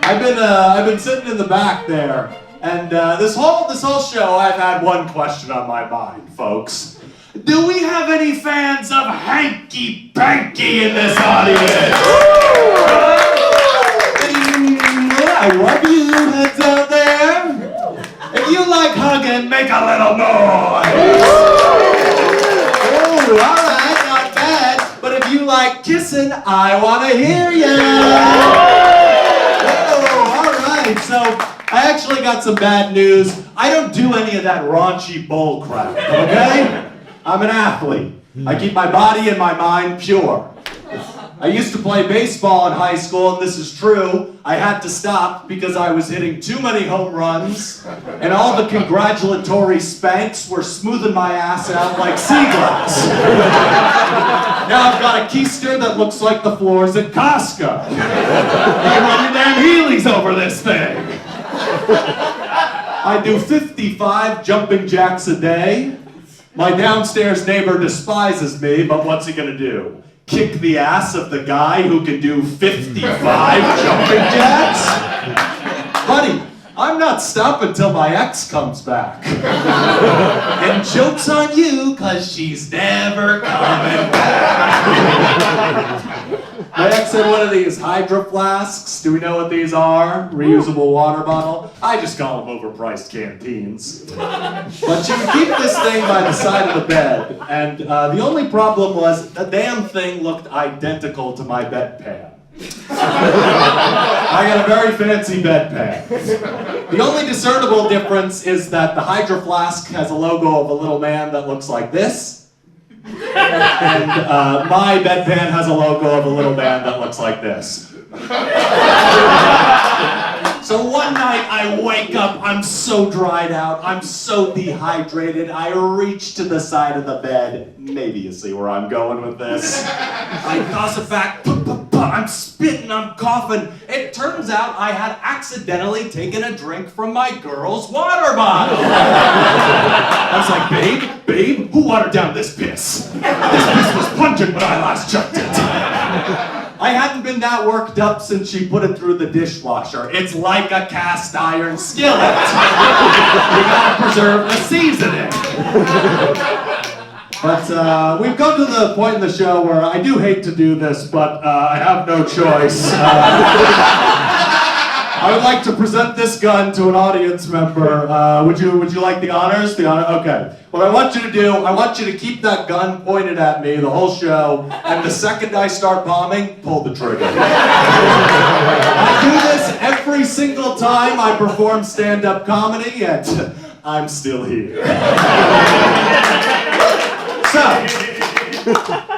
I've been sitting in the back there, and this whole show I've had one question on my mind, folks. Do we have any fans of Hanky Panky in this audience? I love you heads out there. If you like hugging, make a little noise. Oh, all right, not bad. But if you like kissing, I want to hear you. So, I actually got some bad news. I don't do any of that raunchy bull crap, okay? I'm an athlete. I keep my body and my mind pure. I used to play baseball in high school, and this is true. I had to stop because I was hitting too many home runs, and all the congratulatory spanks were smoothing my ass out like sea glass. Now I've got a keister that looks like the floors at Costco. You can run your damn Heelys over this thing. I do 55 jumping jacks a day. My downstairs neighbor despises me, but what's he gonna do? Kick the ass of the guy who can do 55 jumping jacks? Buddy, I'm not stopping till my ex comes back. And joke's on you, cause she's never coming back. My ex had one of these Hydro Flasks. Do we know what these are? Reusable water bottle. I just call them overpriced canteens. But you would keep this thing by the side of the bed, and the only problem was the damn thing looked identical to my bedpan. I got a very fancy bedpan. The only discernible difference is that the Hydro Flask has a logo of a little man that looks like this. And my bedpan has a logo of a little man that looks like this. So one night I wake up, I'm so dried out, I'm so dehydrated, I reach to the side of the bed. Maybe you see where I'm going with this. I toss it back, I'm spitting, I'm coughing. It turns out I had accidentally taken a drink from my girl's water bottle. I was like, babe, who watered down this piss? This piss was pungent when I last chucked it. I hadn't been that worked up since she put it through the dishwasher. It's like a cast iron skillet. You gotta preserve the seasoning. But we've come to the point in the show where I do hate to do this, but I have no choice. I would like to present this gun to an audience member. Would you like the honors? Okay. What I want you to do, I want you to keep that gun pointed at me the whole show, and the second I start bombing, pull the trigger. I do this every single time I perform stand-up comedy, and I'm still here. So,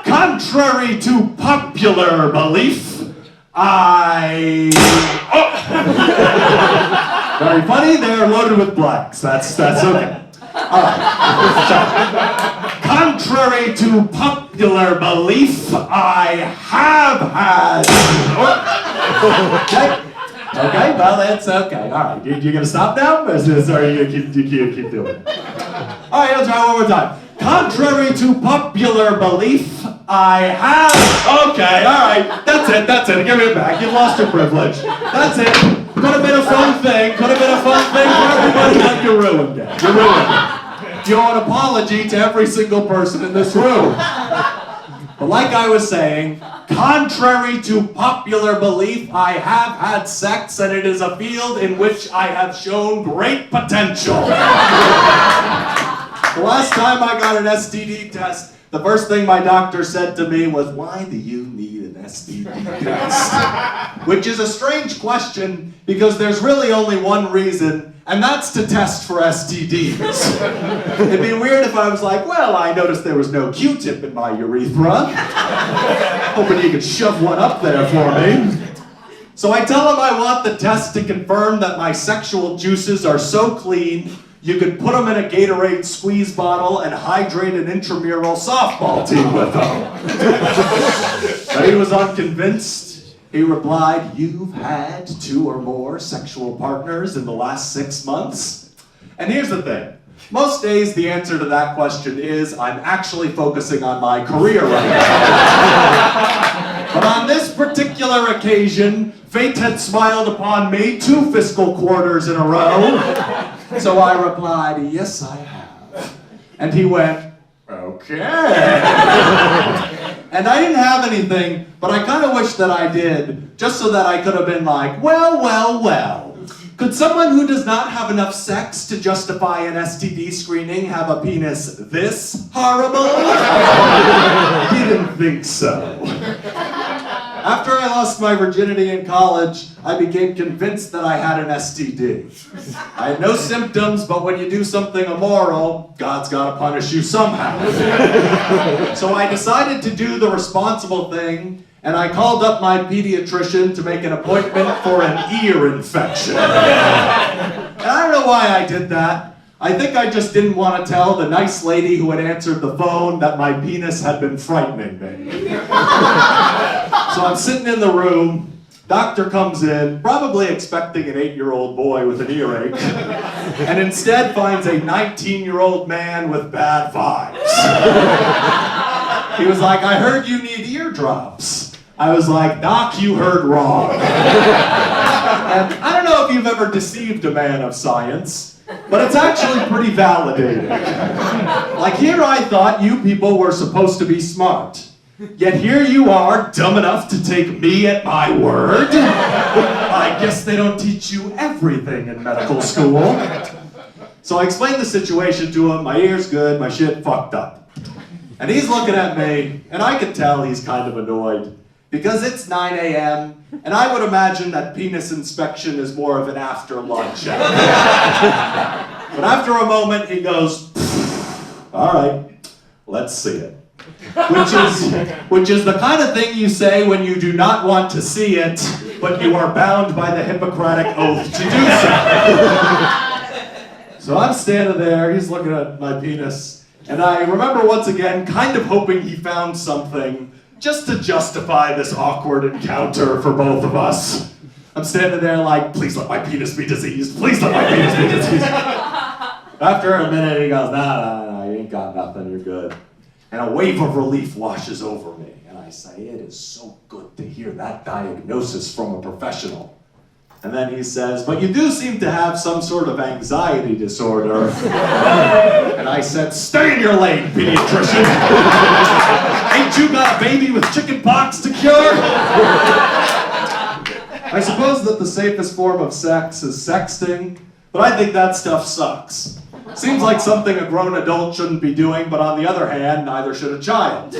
contrary to popular belief, very funny, they're loaded with blanks. That's okay. Alright. So, contrary to popular belief, I have had... Okay, well, that's okay. Alright, you gonna stop now? Or are you gonna keep doing it? Alright, I'll try one more time. Contrary to popular belief, I have... Okay, alright, that's it, give me it back, you've lost your privilege. That's it, could have been a fun thing for everybody, but you ruined it. You owe an apology to every single person in this room. But like I was saying, contrary to popular belief, I have had sex, and it is a field in which I have shown great potential. The last time I got an STD test, the first thing my doctor said to me was, "Why do you need an STD test?" Which is a strange question, because there's really only one reason, and that's to test for STDs. It'd be weird if I was like, well, I noticed there was no Q-tip in my urethra. Hoping you could shove one up there for me. So I tell him I want the test to confirm that my sexual juices are so clean, you could put them in a Gatorade squeeze bottle and hydrate an intramural softball team with them. But he was unconvinced. He replied, "You've had 2 or more sexual partners in the last 6 months?" And here's the thing. Most days the answer to that question is, I'm actually focusing on my career right now. But on this particular particular occasion, fate had smiled upon me 2 fiscal quarters in a row. So I replied, yes, I have. And he went, okay. And I didn't have anything, but I kind of wish that I did, just so that I could have been like, well, well, well. Could someone who does not have enough sex to justify an STD screening have a penis this horrible? Didn't think so. After I lost my virginity in college, I became convinced that I had an STD. I had no symptoms, but when you do something immoral, God's gotta punish you somehow. So I decided to do the responsible thing, and I called up my pediatrician to make an appointment for an ear infection. And I don't know why I did that. I think I just didn't want to tell the nice lady who had answered the phone that my penis had been frightening me. So I'm sitting in the room, doctor comes in, probably expecting an 8-year-old boy with an earache, and instead finds a 19-year-old man with bad vibes. He was like, I heard you need eardrops. I was like, Doc, you heard wrong. And I don't know if you've ever deceived a man of science, but it's actually pretty validating. Like here I thought you people were supposed to be smart. Yet here you are, dumb enough to take me at my word. I guess they don't teach you everything in medical school. So I explained the situation to him, my ear's good, my shit fucked up. And he's looking at me, and I can tell he's kind of annoyed. Because it's 9 a.m., and I would imagine that penis inspection is more of an after-lunch activity. But after a moment, he goes, all right, let's see it. Which is the kind of thing you say when you do not want to see it, but you are bound by the Hippocratic Oath to do so. So I'm standing there, he's looking at my penis, and I remember once again kind of hoping he found something just to justify this awkward encounter for both of us. I'm standing there like, please let my penis be diseased, please let my penis be diseased. After a minute he goes, nah, you ain't got nothing, you're good. And a wave of relief washes over me, and I say, it is so good to hear that diagnosis from a professional. And then he says, but you do seem to have some sort of anxiety disorder. And I said, stay in your lane, pediatrician. Ain't you got a baby with chicken pox to cure? I suppose that the safest form of sex is sexting, but I think that stuff sucks. Seems like something a grown adult shouldn't be doing, but on the other hand, neither should a child.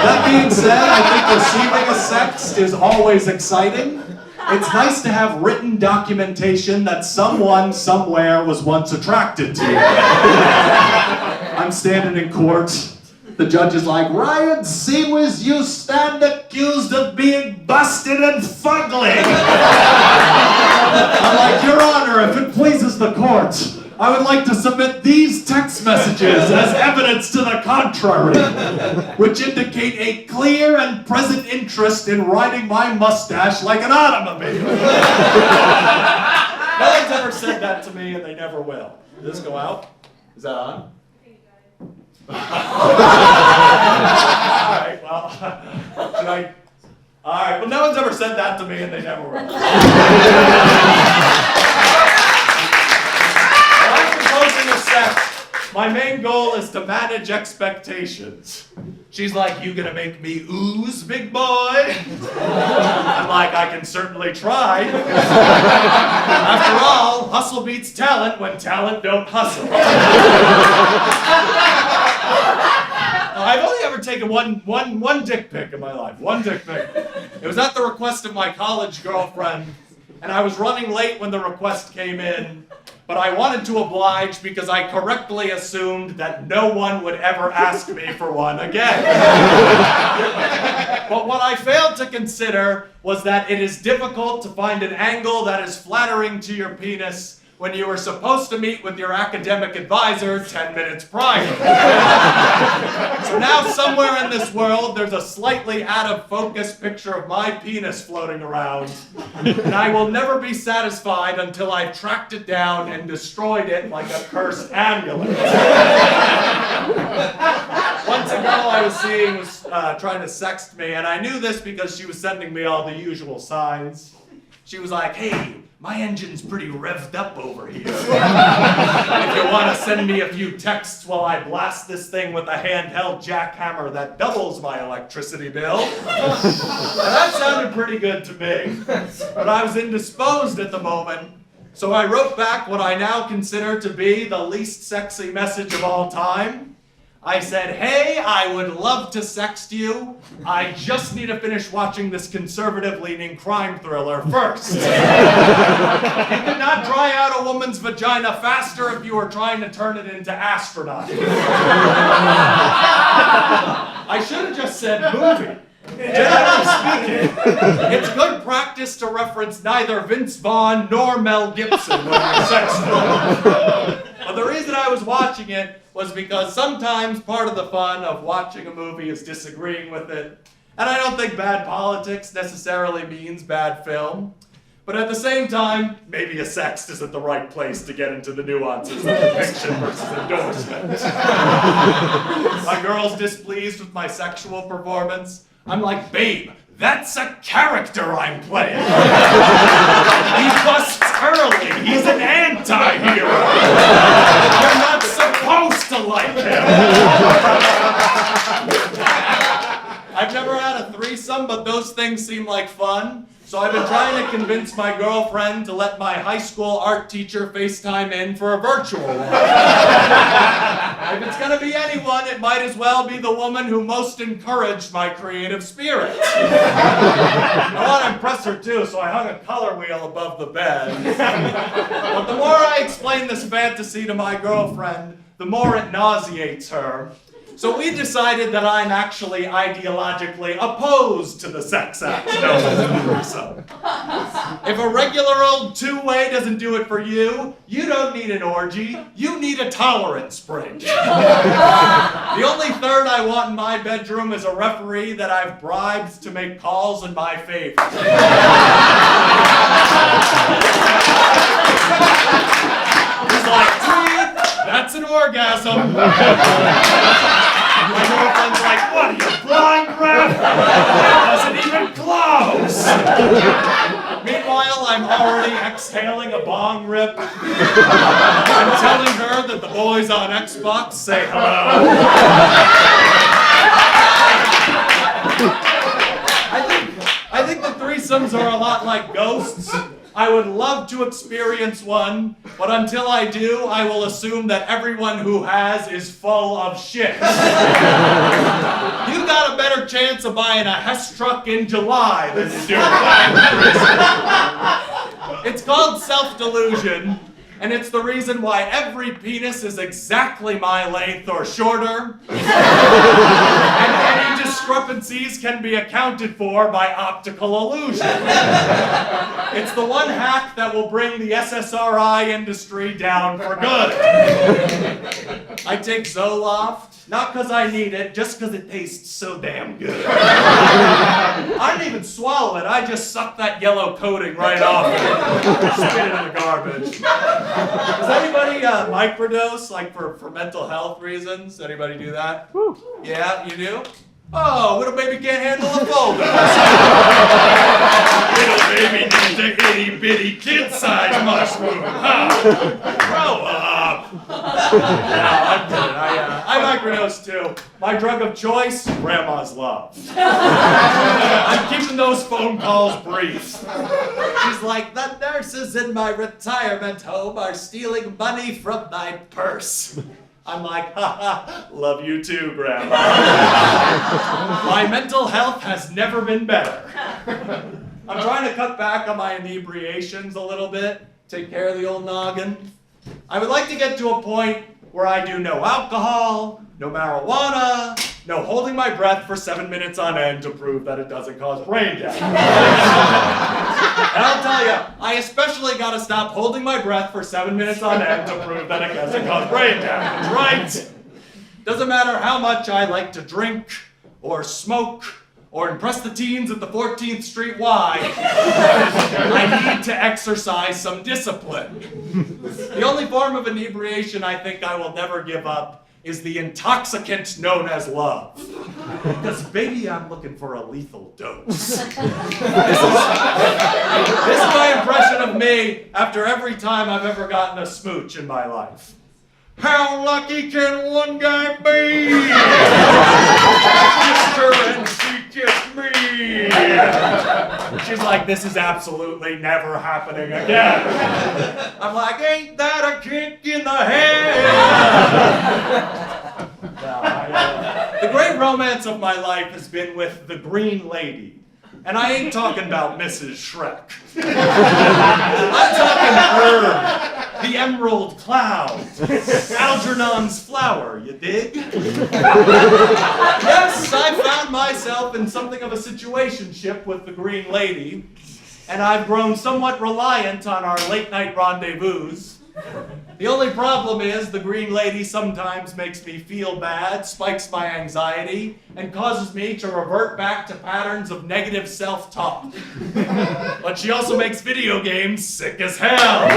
That being said, I think receiving a sext is always exciting. It's nice to have written documentation that someone somewhere was once attracted to you. I'm standing in court. The judge is like, Ryan Ciecwisz, you stand accused of being busted and fugly. I'm like, Your Honor, if it pleases the court, I would like to submit these text messages as evidence to the contrary, which indicate a clear and present interest in riding my mustache like an automobile. No one's ever said that to me, and they never will. Did this go out? Is that on? Alright, well, alright, well, no one's ever said that to me and they never will. When I'm proposing a sex, my main goal is to manage expectations. She's like, you gonna make me ooze, big boy? I'm like, I can certainly try. After all, hustle beats talent when talent don't hustle. I've only ever taken one dick pic in my life, one dick pic. It was at the request of my college girlfriend, and I was running late when the request came in, but I wanted to oblige because I correctly assumed that no one would ever ask me for one again. But what I failed to consider was that it is difficult to find an angle that is flattering to your penis when you were supposed to meet with your academic advisor 10 minutes prior. So now somewhere in this world, there's a slightly out of focus picture of my penis floating around, and I will never be satisfied until I've tracked it down and destroyed it like a cursed amulet. Once a girl I was seeing was trying to sext me, and I knew this because she was sending me all the usual signs. She was like, hey, my engine's pretty revved up over here. If you want to send me a few texts while I blast this thing with a handheld jackhammer that doubles my electricity bill. And that sounded pretty good to me, but I was indisposed at the moment. So I wrote back what I now consider to be the least sexy message of all time. I said, hey, I would love to sext you. I just need to finish watching this conservative-leaning crime thriller first. You could not dry out a woman's vagina faster if you were trying to turn it into astronaut. I should have just said movie. Generally speaking, it's good practice to reference neither Vince Vaughn nor Mel Gibson when you're sexting. But the reason I was watching it was because sometimes part of the fun of watching a movie is disagreeing with it. And I don't think bad politics necessarily means bad film. But at the same time, maybe a sext isn't the right place to get into the nuances of conviction versus endorsement. My girl's displeased with my sexual performance. I'm like, babe, that's a character I'm playing. He busts early. He's an anti-hero. You're not supposed to like him. I've never had a threesome, but those things seem like fun. So I've been trying to convince my girlfriend to let my high school art teacher FaceTime in for a virtual one. If it's gonna be anyone, it might as well be the woman who most encouraged my creative spirit. I want to impress her too, so I hung a color wheel above the bed. But the more I explain this fantasy to my girlfriend, the more it nauseates her. So we decided that I'm actually ideologically opposed to the sex act known as a threesome. If a regular old two-way doesn't do it for you, you don't need an orgy, you need a tolerance break. The only third I want in my bedroom is a referee that I've bribed to make calls in my favor. He's like, tweet, that's an orgasm. My girlfriend's like, what are you, blind, ref? That wasn't even close! Meanwhile, I'm already exhaling a bong rip. I'm telling her that the boys on Xbox say hello. I think the threesomes are a lot like ghosts. I would love to experience one, but until I do, I will assume that everyone who has is full of shit. You got a better chance of buying a Hess truck in July than you do buying a threesome. It's called self-delusion, and it's the reason why every penis is exactly my length or shorter, and any discrepancies can be accounted for by optical illusion. It's the one hack that will bring the SSRI industry down for good. I take Zoloft, not because I need it, just because it tastes so damn good. I don't even swallow it, I just suck that yellow coating right off it. Spit it in the garbage. Does anybody microdose, like for mental health reasons? Anybody do that? Woo. Yeah, you do? Oh, little baby can't handle a folder. Little baby needs a itty bitty kid-sized mushroom. Huh? Grow up. No, I'm kidding. I microdose too. My drug of choice, grandma's love. I'm keeping those phone calls brief. She's like, the nurses in my retirement home are stealing money from my purse. I'm like, haha, love you too, Grandma. My mental health has never been better. I'm trying to cut back on my inebriations a little bit, take care of the old noggin. I would like to get to a point where I do no alcohol, no marijuana, no holding my breath for 7 minutes on end to prove that it doesn't cause brain damage. And I'll tell you, I especially got to stop holding my breath for 7 minutes on end to prove that it doesn't cause brain damage, right? Doesn't matter how much I like to drink, or smoke, or impress the teens at the 14th Street Y, I need to exercise some discipline. The only form of inebriation I think I will never give up is the intoxicant known as love. Because baby, I'm looking for a lethal dose. This is my impression of me after every time I've ever gotten a smooch in my life. How lucky can one guy be? I kissed her and she kissed me. She's like, this is absolutely never happening again. I'm like, ain't that a kick in the head? The great romance of my life has been with the Green Lady. And I ain't talking about Mrs. Shrek. I'm talking her, the Emerald Cloud, Algernon's flower, you dig? Yes, I found myself in something of a situationship with the Green Lady, and I've grown somewhat reliant on our late-night rendezvous. The only problem is the Green Lady sometimes makes me feel bad, spikes my anxiety, and causes me to revert back to patterns of negative self-talk. But she also makes video games sick as hell.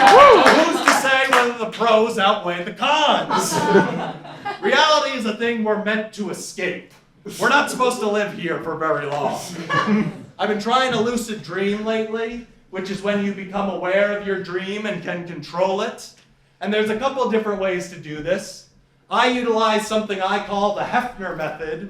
So who's to say whether the pros outweigh the cons? Reality is a thing we're meant to escape. We're not supposed to live here for very long. I've been trying a lucid dream lately, which is when you become aware of your dream and can control it. And there's a couple different ways to do this. I utilize something I call the Hefner method,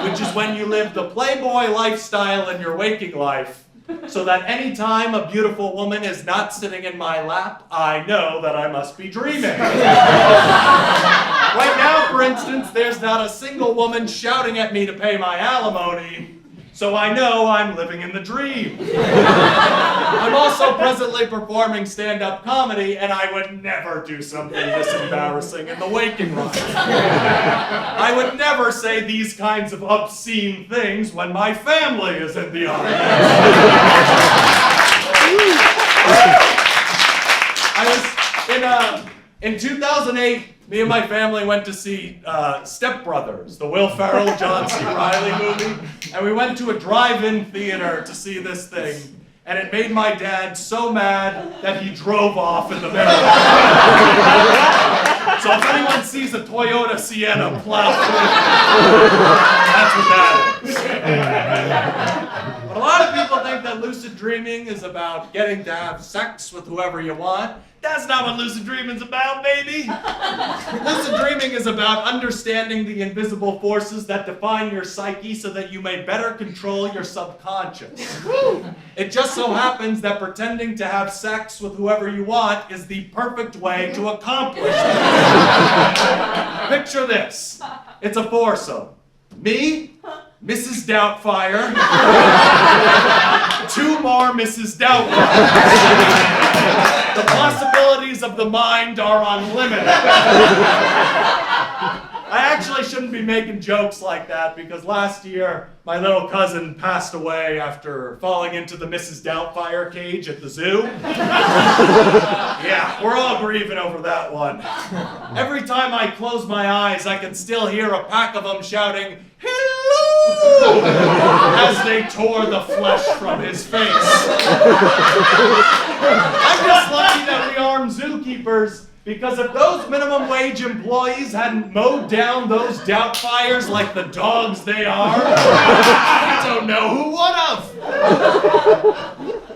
which is when you live the playboy lifestyle in your waking life, so that any time a beautiful woman is not sitting in my lap, I know that I must be dreaming. Right now, for instance, there's not a single woman shouting at me to pay my alimony, so I know I'm living in the dream. I'm also presently performing stand-up comedy, and I would never do something this embarrassing in the waking life. I would never say these kinds of obscene things when my family is in the audience. I was in 2008. Me and my family went to see Step Brothers, the Will Ferrell, John C. Reilly movie, and we went to a drive-in theater to see this thing, and it made my dad so mad that he drove off in the middle. So if anyone sees a Toyota Sienna plow through, that's what that is. But a lot of people think that lucid dreaming is about getting to have sex with whoever you want. That's not what lucid dreaming is about, baby. Lucid dreaming is about understanding the invisible forces that define your psyche so that you may better control your subconscious. It just so happens that pretending to have sex with whoever you want is the perfect way to accomplish it. Picture this. It's a foursome. Me, Mrs. Doubtfire, two more Mrs. Doubtfire. The possibilities of the mind are unlimited. I actually shouldn't be making jokes like that because last year my little cousin passed away after falling into the Mrs. Doubtfire cage at the zoo. Yeah, we're all grieving over that one. Every time I close my eyes, I can still hear a pack of them shouting, "Hello!" as they tore the flesh from his face. I'm just lucky that we armed zookeepers, because if those minimum wage employees hadn't mowed down those Doubtfires like the dogs they are, I don't know who would have.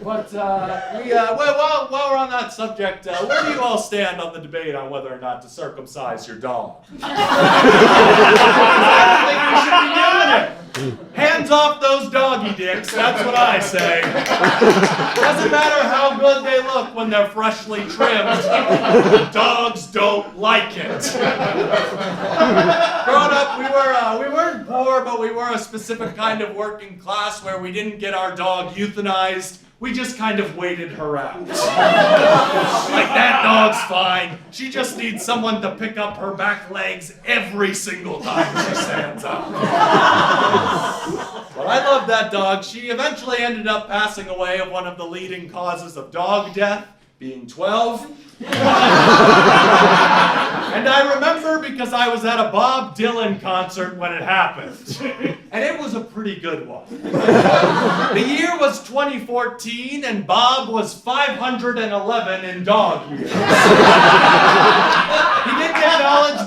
But while we're on that subject, where do you all stand on the debate on whether or not to circumcise your dog? I don't think we should be doing it. Hands off those doggy dicks, that's what I say. Doesn't matter how good they look when they're freshly trimmed. Dogs don't like it. Growing up, we weren't poor, but we were a specific kind of working class where we didn't get our dog euthanized. We just kind of waited her out. Like, that dog's fine. She just needs someone to pick up her back legs every single time she stands up. But I love that dog. She eventually ended up passing away of one of the leading causes of dog death, being 12. And I remember because I was at a Bob Dylan concert when it happened. And it was a pretty good one. The year was 2014 and Bob was 511 in dog years. He didn't acknowledge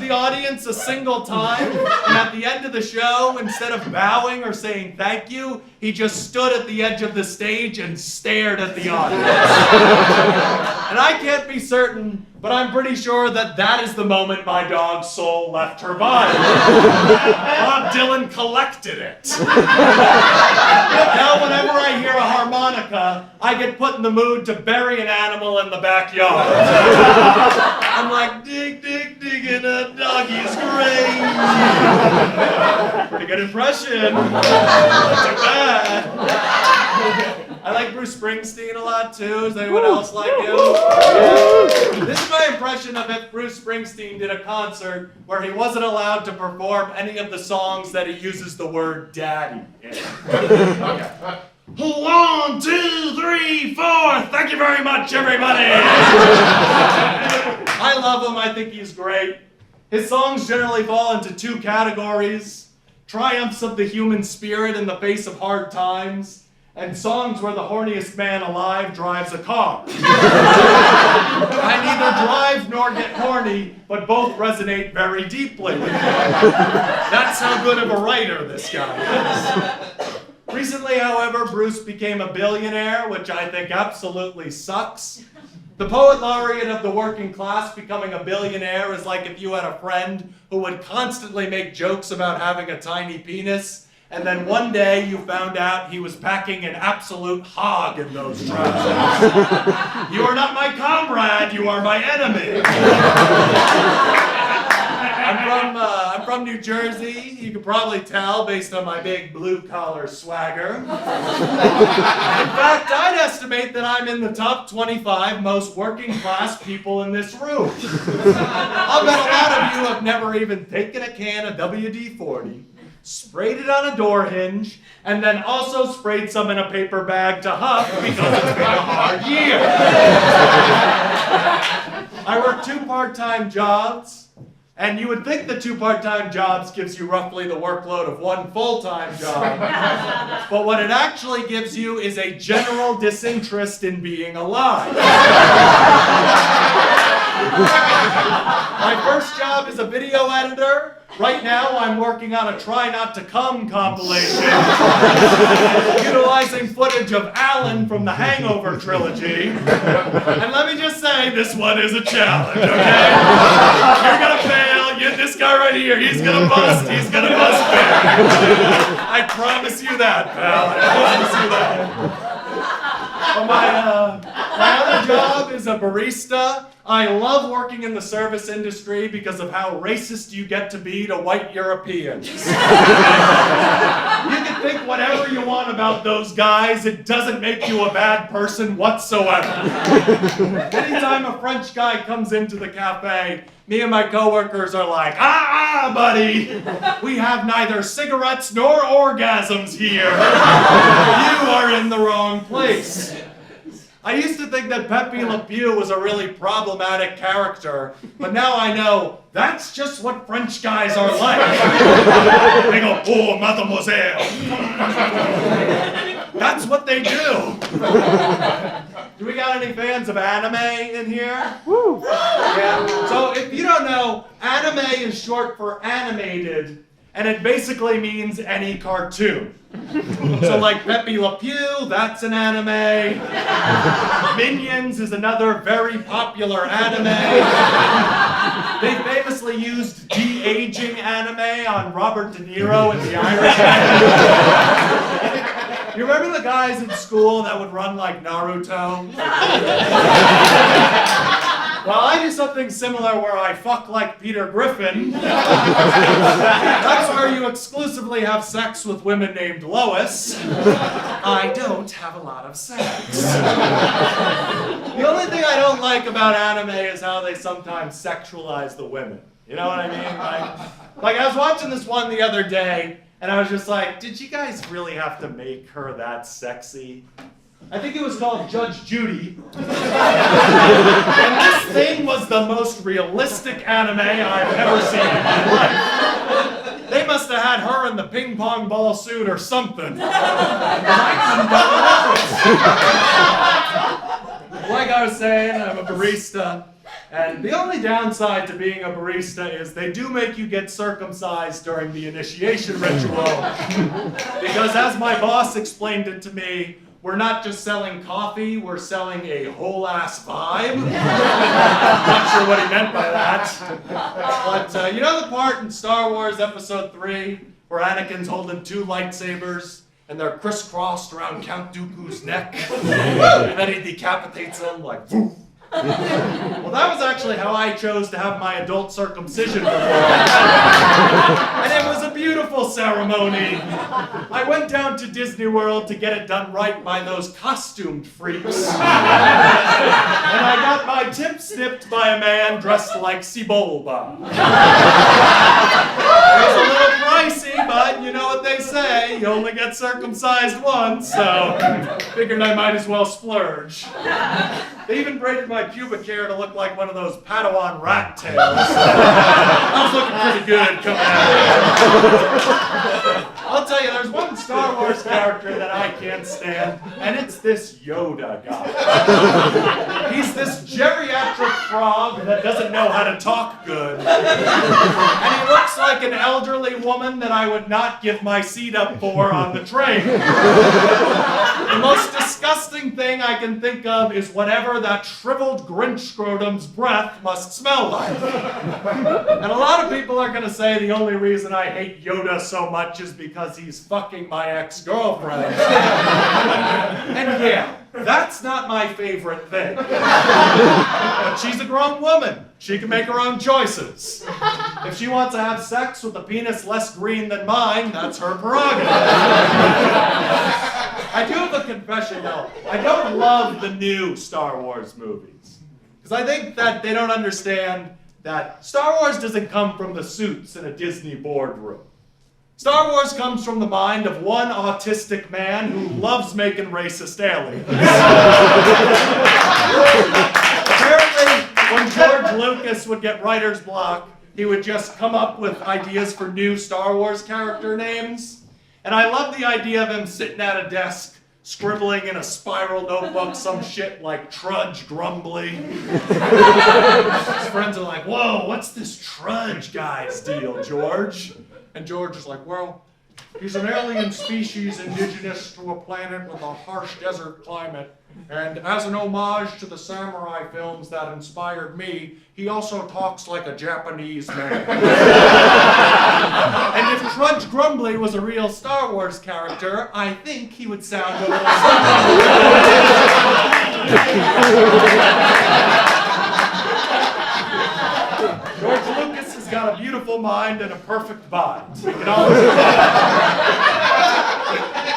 single time, and at the end of the show, instead of bowing or saying thank you, he just stood at the edge of the stage and stared at the audience. And I can't be certain, but I'm pretty sure that that is the moment my dog's soul left her body. Bob Dylan collected it. Now whenever I hear a harmonica, I get put in the mood to bury an animal in the backyard. I'm like, dig, dig, digging a doggy's grave. Pretty good impression. Not too bad. I like Bruce Springsteen a lot too. Does anyone else like him? Yeah. This is my impression of if Bruce Springsteen did a concert where he wasn't allowed to perform any of the songs that he uses the word daddy in. Okay. 1, 2, 3, 4. Thank you very much, everybody. I love him. I think he's great. His songs generally fall into two categories: triumphs of the human spirit in the face of hard times, and songs where the horniest man alive drives a car. I neither drive nor get horny, but both resonate very deeply with me. That's how good of a writer this guy is. Recently, however, Bruce became a billionaire, which I think absolutely sucks. The poet laureate of the working class becoming a billionaire is like if you had a friend who would constantly make jokes about having a tiny penis, and then one day you found out he was packing an absolute hog in those trousers. You are not my comrade, you are my enemy. I'm from New Jersey. You can probably tell based on my big blue-collar swagger. In fact, I'd estimate that I'm in the top 25 most working-class people in this room. I'll bet a lot of you have never even taken a can of WD-40, sprayed it on a door hinge, and then also sprayed some in a paper bag to huff because it's been a hard year. I work 2 part-time jobs, and you would think the 2 part-time jobs gives you roughly the workload of 1 full-time job. But what it actually gives you is a general disinterest in being alive. My first job is a video editor. Right now, I'm working on a Try Not to Come compilation, utilizing footage of Alan from the Hangover trilogy. And let me just say, this one is a challenge, okay? You're gonna fail. This guy right here, he's gonna bust. He's gonna bust big. I promise you that, pal. I promise you that. Well, my other job is a barista. I love working in the service industry because of how racist you get to be to white Europeans. You can think whatever you want about those guys, it doesn't make you a bad person whatsoever. Anytime a French guy comes into the cafe, me and my coworkers are like, buddy, we have neither cigarettes nor orgasms here. You are in the wrong place. I used to think that Pepe Le Pew was a really problematic character, but now I know that's just what French guys are like. They go, oh, mademoiselle. That's what they do. Do we got any fans of anime in here? Woo. Yeah. So if you don't know, anime is short for animated, and it basically means any cartoon. So like Pepe Le Pew, that's an anime. Minions is another very popular anime. They famously used de-aging anime on Robert De Niro in The Irishman. You remember the guys in school that would run like Naruto? Well, I do something similar where I fuck like Peter Griffin. That's where you exclusively have sex with women named Lois. I don't have a lot of sex. The only thing I don't like about anime is how they sometimes sexualize the women. You know what I mean? Like I was watching this one the other day, and I was just like, did you guys really have to make her that sexy? I think it was called Judge Judy. And this thing was the most realistic anime I've ever seen in my life. They must have had her in the ping pong ball suit or something. Like I was saying, I'm a barista. And the only downside to being a barista is they do make you get circumcised during the initiation ritual. Because as my boss explained it to me, we're not just selling coffee, we're selling a whole-ass vibe. Not sure what he meant by that. But you know the part in Star Wars Episode 3 where Anakin's holding 2 lightsabers and they're crisscrossed around Count Dooku's neck? And then he decapitates them like, woof. Well, that was actually how I chose to have my adult circumcision before. And it was a beautiful ceremony. I went down to Disney World to get it done right by those costumed freaks. And I got my tip snipped by a man dressed like Sebulba. It was a little pricey, but you know what they say, you only get circumcised once, so figured I might as well splurge. They even braided my pubic hair to look like one of those Padawan rat tails. I was looking pretty good coming out. I'll tell you, there's one Star Wars character that I can't stand, and it's this Yoda guy. He's this geriatric frog that doesn't know how to talk good. And he looks like an elderly woman that I would not give my seat up for on the train. The most disgusting thing I can think of is whatever that shriveled Grinch scrotum's breath must smell like. And a lot of people are going to say the only reason I hate Yoda so much is because he's fucking my ex-girlfriend. And yeah, that's not my favorite thing. But she's a grown woman. She can make her own choices. If she wants to have sex with a penis less green than mine, that's her prerogative. I do have a confession though. I don't love the new Star Wars movies. Because I think that they don't understand that Star Wars doesn't come from the suits in a Disney boardroom. Star Wars comes from the mind of one autistic man who loves making racist aliens. Apparently, when George Lucas would get writer's block, he would just come up with ideas for new Star Wars character names. And I love the idea of him sitting at a desk, scribbling in a spiral notebook some shit like Trudge Grumbly. His friends are like, whoa, what's this Trudge guy's deal, George? And George is like, well, he's an alien species indigenous to a planet with a harsh desert climate. And as an homage to the samurai films that inspired me, he also talks like a Japanese man. And if Trudge Grumbly was a real Star Wars character, I think he would sound a little George Lucas has got a beautiful mind and a perfect body. We can always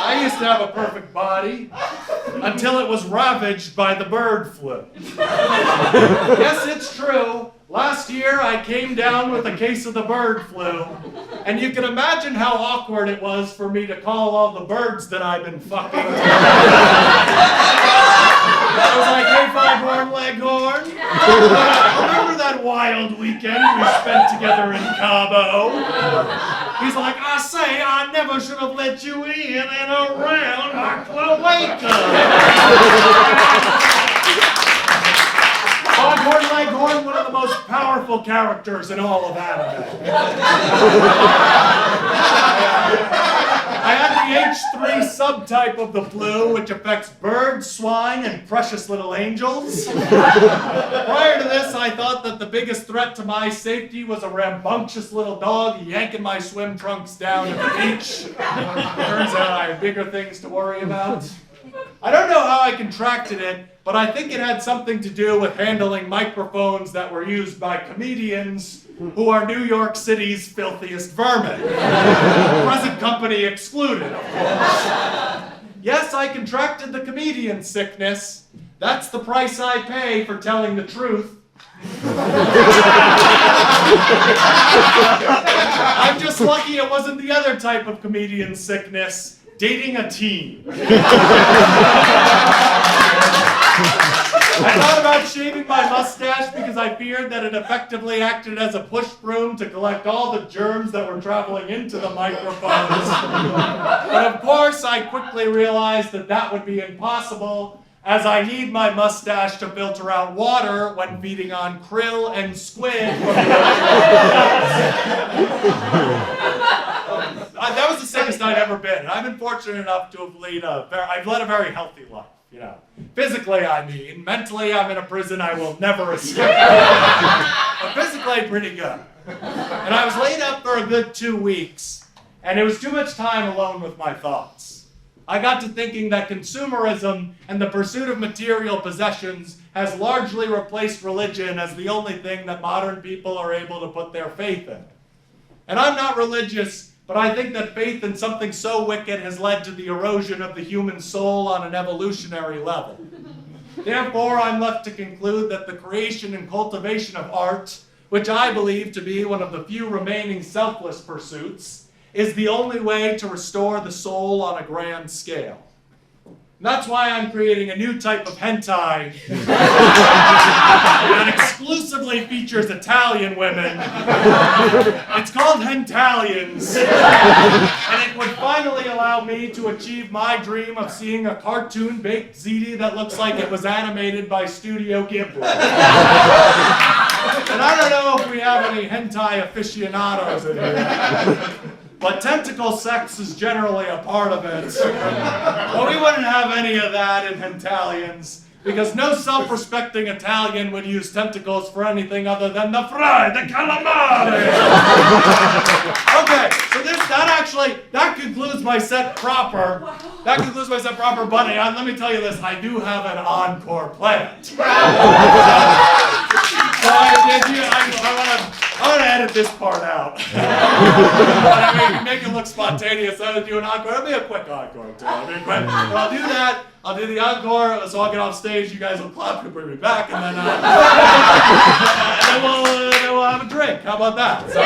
I used to have a perfect body until it was ravaged by the bird flu. Yes, it's true. Last year I came down with a case of the bird flu, and you can imagine how awkward it was for me to call all the birds that I've been fucking. I was like, hey, Foghorn Leghorn. Remember that wild weekend we spent together in Cabo? He's like, I say, I never should have let you in and around Aquahuaca. Foghorn Leghorn, one of the most powerful characters in all of anime. I had the H3 subtype of the flu, which affects birds, swine, and precious little angels. Prior to this, I thought that the biggest threat to my safety was a rambunctious little dog yanking my swim trunks down at the beach. Turns out I have bigger things to worry about. I don't know how I contracted it, but I think it had something to do with handling microphones that were used by comedians who are New York City's filthiest vermin. Present company excluded, of course. Yes, I contracted the comedian sickness. That's the price I pay for telling the truth. I'm just lucky it wasn't the other type of comedian sickness. Dating a teen. I thought about shaving my mustache because I feared that it effectively acted as a push broom to collect all the germs that were traveling into the microphones. But of course, I quickly realized that that would be impossible, as I need my mustache to filter out water when feeding on krill and squid. That was the sickest I'd ever been, and I've been fortunate enough to have led a very healthy life, you know. Physically, I mean. Mentally, I'm in a prison I will never escape. But physically, pretty good. And I was laid up for a good 2 weeks, and it was too much time alone with my thoughts. I got to thinking that consumerism and the pursuit of material possessions has largely replaced religion as the only thing that modern people are able to put their faith in. And I'm not religious, but I think that faith in something so wicked has led to the erosion of the human soul on an evolutionary level. Therefore, I'm left to conclude that the creation and cultivation of art, which I believe to be one of the few remaining selfless pursuits, is the only way to restore the soul on a grand scale. And that's why I'm creating a new type of hentai that exclusively features Italian women. It's called Hentalians, and it would finally allow me to achieve my dream of seeing a cartoon-baked ziti that looks like it was animated by Studio Ghibli. And I don't know if we have any hentai aficionados in here, but tentacle sex is generally a part of it. But we wouldn't have any of that in Hentalians, because no self-respecting Italian would use tentacles for anything other than the fry, the calamari. Okay, so that concludes my set proper. That concludes my set proper, but let me tell you this, I do have an encore planned. So I want to edit this part out. I mean, make it look spontaneous. I would do an encore. It'll be a quick encore, too. I mean, but I'll do that. I'll do the encore, so I'll get off stage. You guys will clap and bring me back, and then, we'll have a drink. How about that? So,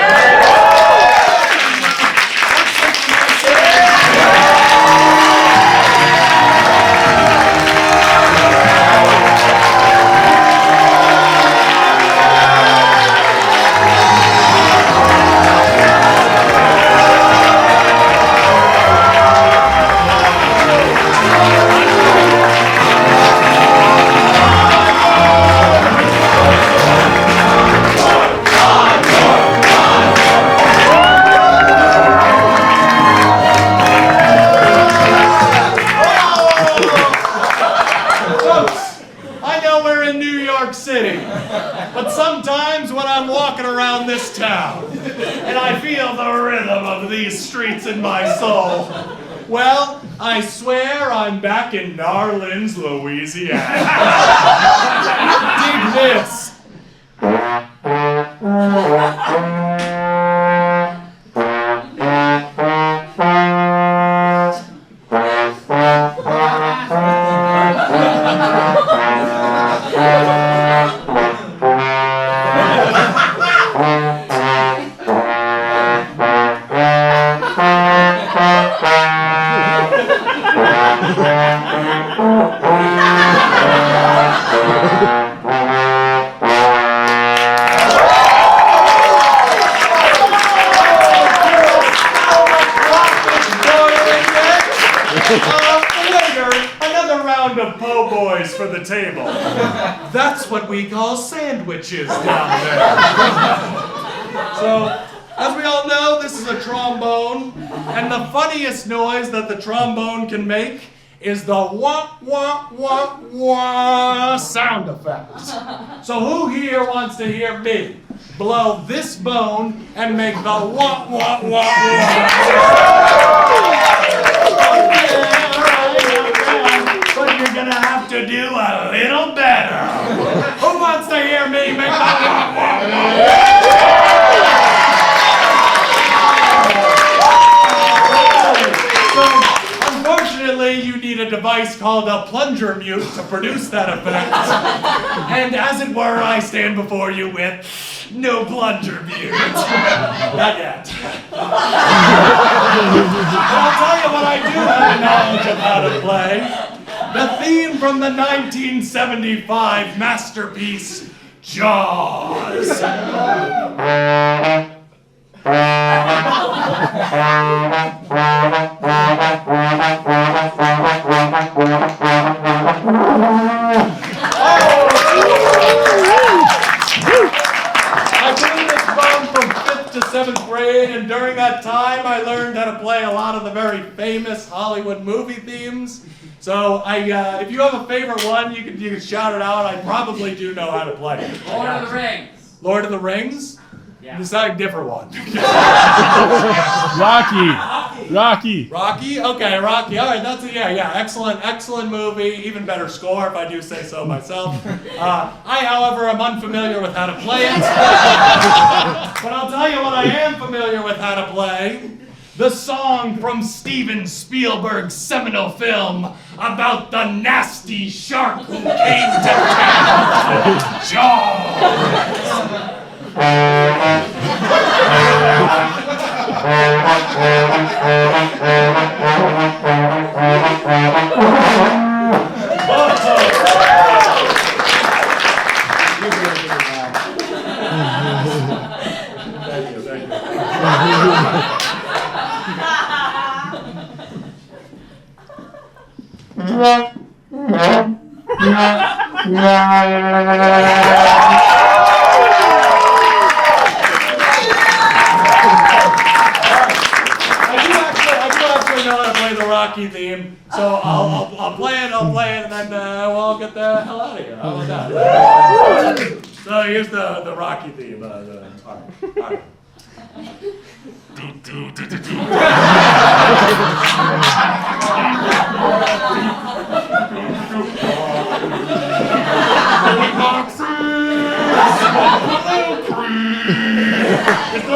but sometimes when I'm walking around this town and I feel the rhythm of these streets in my soul, well, I swear I'm back in Narlands, Louisiana. Dig this. Another round of po' boys for the table. That's what we call sandwiches down there. So, as we all know, this is a trombone, and the funniest noise that the trombone can make is the wah, wah, wah, wah sound effect. So who here wants to hear me blow this bone and make the wah, wah, wah, wah? But you're gonna have to do a little better. Who wants to hear me make the wah, wah, wah? Unfortunately, you need a device called a plunger mute to produce that effect. And as it were, I stand before you with no plunger mute. Not yet. I'll tell you what I do have knowledge of how to play. The theme from the 1975 masterpiece, Jaws. to 7th grade, and during that time, I learned how to play a lot of the very famous Hollywood movie themes. So if you have a favorite one, you can shout it out. I probably do know how to play it. Lord of the Rings. Lord of the Rings? Yeah. It's not a different one. Rocky. Rocky? Okay, Rocky. All right, that's a, yeah. Excellent movie. Even better score, if I do say so myself. I, however, am unfamiliar with how to play it. But I'll tell you what I am familiar with how to play. The song from Steven Spielberg's seminal film about the nasty shark who came to town. Jaws. Rocky theme, so I'll play it, and then we'll all get the hell out of here. How about that? So here's the Rocky theme. All right. It's